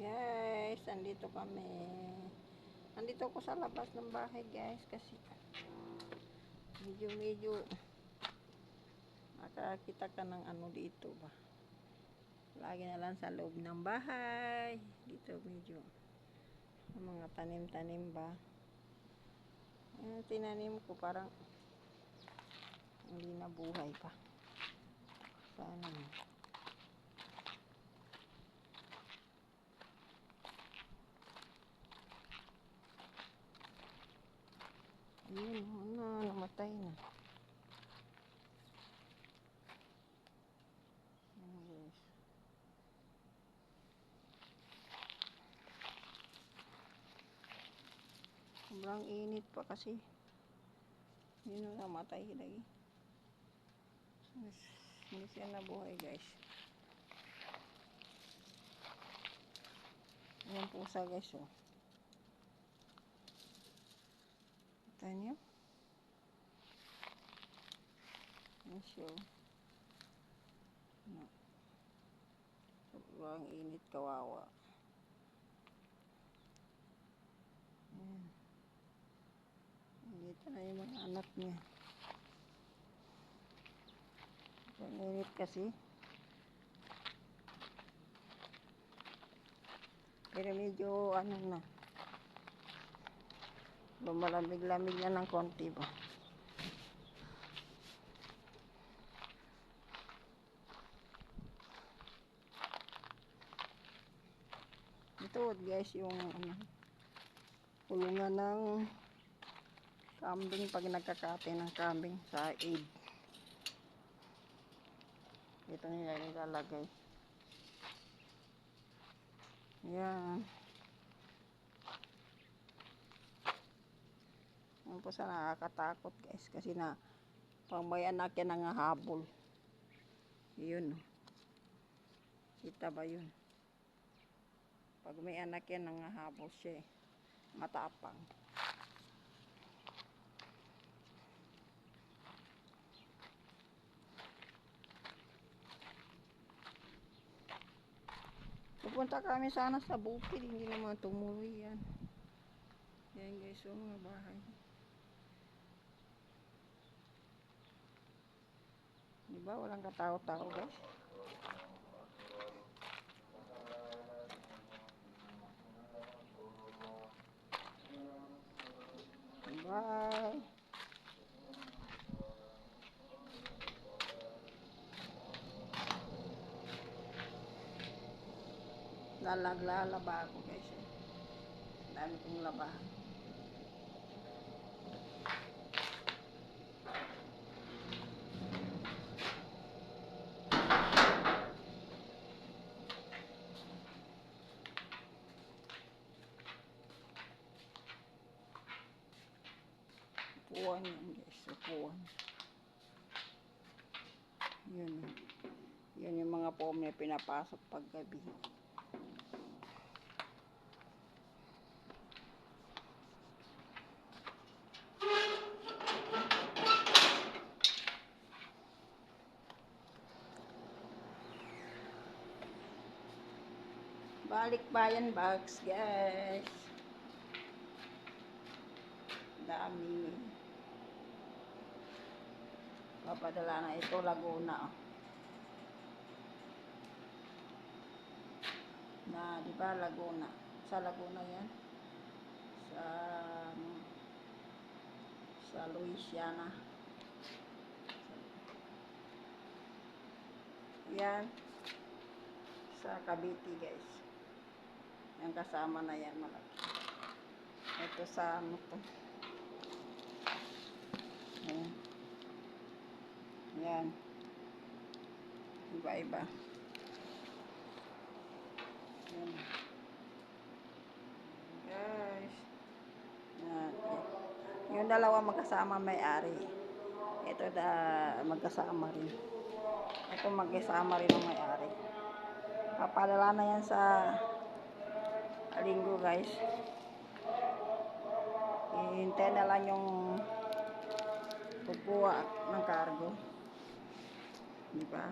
Guys, andito kami. Andito ako sa labas ng bahay, guys, kasi medyo makakita ka ng ano dito ba. Lagi na lang sa loob ng bahay. Dito medyo mga tanim-tanim ba. Tinanim ko parang hindi na buhay pa. Sana yun, namatay na. Yes. Sobrang init pa kasi. Yun, namatay lagi. Hindi siya nabuhay, guys. Ayan pusa, guys, oh. Kita niyo? Ayan siya, oh. No. Sobrang init, kawawa. Ayan. Dito na yung mga anak niya. Sobrang init kasi. Pero medyo ano na. Lumalamig-lamig na ng konti ba. Ito guys yung ano, kulungan ng kambing pag nagkakate ng kambing sa aid. Ito nila nilalagay. Yan. Yan po sa nakakatakot guys kasi na pag may anak yan nangahabol. Yun. Kita ba yun? Pag may anak yan nangahabol siya eh. Matapang. Pupunta kami sana sa bukid, hindi naman tumuloy yan. Yan guys, yung mga bahay. Diba walang katao-tao guys? Bye! Lalaba ako guys eh. Dami kong labahan. Upuan yan guys, upuan. Yun. Yan yung mga pome na pinapasok pag gabi. Balikbayan bags guys. Dami. Papadala na ito Laguna. Oh. Na, di ba Laguna? Sa Laguna yan. Sa Louisiana. Yan. Sa Cavite guys. Yan kasama na yan malaki. Ito sa ano to. Ayan. Yan. Iba-iba. Yan. Guys. Yan. Yung dalawa magkasama may-ari. Ito magkasama rin. Ito magkasama rin ang may-ari. Papadala na yan sa Linggo guys. Hihintay na lang yung pagkuha ng cargo. Diba?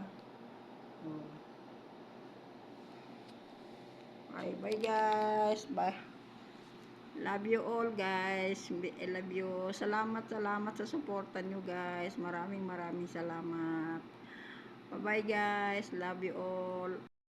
Bye bye guys. Bye. Love you all guys. I love you. Salamat sa suporta nyo guys. Maraming salamat. Bye bye guys. Love you all.